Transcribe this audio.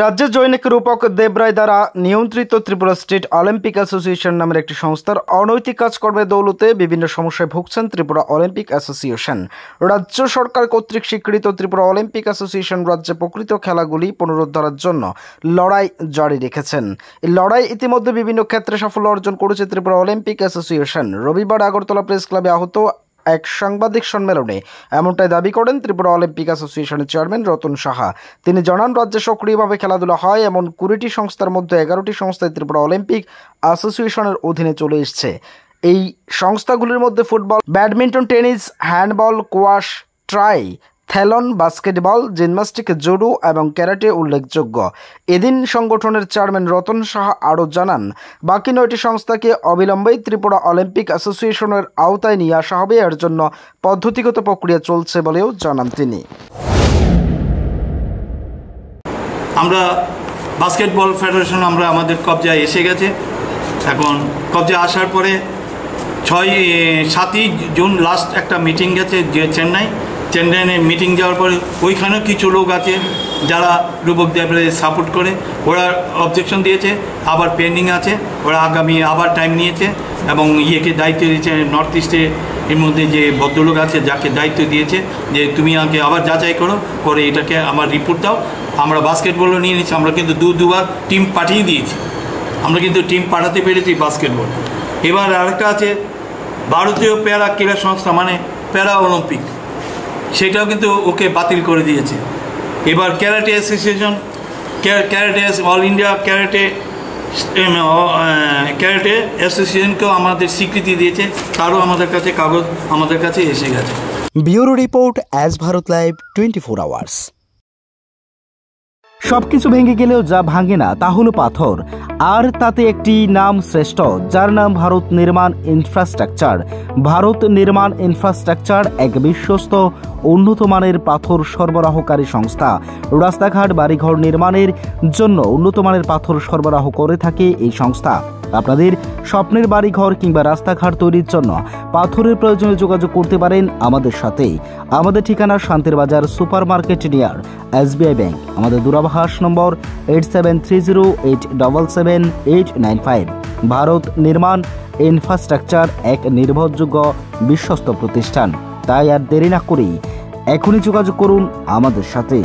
রাজ্যের জৈনিক রূপক দেবরায় দ্বারা নিয়ন্ত্রিত ত্রিপুরা স্টেট অলিম্পিক অ্যাসোসিয়েশন নামের একটি সংস্থার অনৈতিক কাজকর্মের দৌলতে বিভিন্ন সমস্যায় ভুগছেন ত্রিপুরা অলিম্পিক অ্যাসোসিয়েশন। রাজ্য সরকার কর্তৃক স্বীকৃত ত্রিপুরা অলিম্পিক অ্যাসোসিয়েশন রাজ্যে প্রকৃত খেলাগুলি পুনরুদ্ধারের জন্য লড়াই জারি রেখেছেন। এই লড়াই ইতিমধ্যে বিভিন্ন ক্ষেত্রে সাফল্য অর্জন করেছে ত্রিপুরা অলিম্পিক অ্যাসোসিয়েশন। রবিবার আগরতলা প্রেস ক্লাবে আহত এক সাংবাদিক সম্মেলনে এমনটাই দাবি করেন ত্রিপুরা অলিম্পিক অ্যাসোসিয়েশনের চেয়ারম্যান রতন সাহা। তিনি জানান, রাজ্যে সক্রিয়ভাবে খেলাধুলা হয় এমন 20টি সংস্থার মধ্যে 11টি সংস্থায় ত্রিপুরা অলিম্পিক অ্যাসোসিয়েশনের অধীনে চলে এসছে। এই সংস্থাগুলির মধ্যে football, badminton, tennis, handball, squash, triathlon, basketball, gymnastic, judo এবং ক্যারাটে উল্লেখযোগ্য। এদিন সংগঠনের চেয়ারম্যান রতন সাহা আরও জানান, বাকি 9টি সংস্থাকে অবিলম্বেই ত্রিপুরা অলিম্পিক অ্যাসোসিয়েশনের আওতায় নিয়ে আসা হবে। এর জন্য পদ্ধতিগত প্রক্রিয়া চলছে বলেও জানান তিনি। আমরা বাস্কেটবল ফেডারেশন আমাদের কবজায় এসে গেছে। এখন কবজায় আসার পরে 7ই জুন লাস্ট একটা মিটিং গেছে যে চেন্নাইয়ে মিটিং যাওয়ার পরে ওইখানেও কিছু লোক আছে যারা রূপক দেবরায় সাপোর্ট করে, ওরা অবজেকশন দিয়েছে, আবার পেন্ডিং আছে, ওরা আগামী আবার টাইম নিয়েছে এবং দায়িত্ব দিয়েছে নর্থ ইস্টে এর মধ্যে যে ভদ্রলোক আছে যাকে দায়িত্ব দিয়েছে যে তুমি আমাকে আবার যাচাই করে এটাকে আমার রিপোর্ট দাও। আমরা বাস্কেটবলও নিয়ে নিচ্ছি, আমরা কিন্তু দুবার টিম পাঠিয়ে দিয়েছি, আমরা কিন্তু টিম পাঠাতে পেরেছি বাস্কেটবল। এবার আরেকটা আছে ভারতীয় প্যারা ক্রীড়া সংস্থা মানে প্যারা অলিম্পিক, সেটাও কিন্তু ওকে বাতিল করে দিয়েছে। এবার karate association, karate all India karate অ্যাসোসিয়েশনকেও আমাদের স্বীকৃতি দিয়েছে, তারও আমাদের কাছে কাগজ আমাদের কাছে এসে গেছে। Bureau report, as Bharat live 24 hours. সবকিছু ভেঙে গেলেও যা ভাঙে না তা হলো পাথর, আর তাতে একটি নাম শ্রেষ্ঠ, যার নাম ভারত নির্মাণ ইনফ্রাস্ট্রাকচার। ভারত নির্মাণ ইনফ্রাস্ট্রাকচার এক বিশ্বস্ত উন্নত মানের পাথর সরবরাহকারী সংস্থা। রাস্তাঘাট, বাড়িঘর নির্মাণের জন্য উন্নত মানের পাথর সরবরাহ করে থাকে এই সংস্থা। আপনাদের স্বপ্নের বাড়িঘর কিংবা রাস্তাঘাট তৈরির জন্য পাথরের প্রয়োজনে যোগাযোগ করতে পারেন আমাদের সাথে। আমাদের ঠিকানা শান্তির বাজার super market near SBI bank. আমাদের দূরভাষ নম্বর 8730877895। ভারত নির্মাণ ইনফ্রাস্ট্রাকচার এক নির্ভরযোগ্য বিশ্বস্ত প্রতিষ্ঠান। তাই আর দেরি না করেই এখনই যোগাযোগ করুন আমাদের সাথে।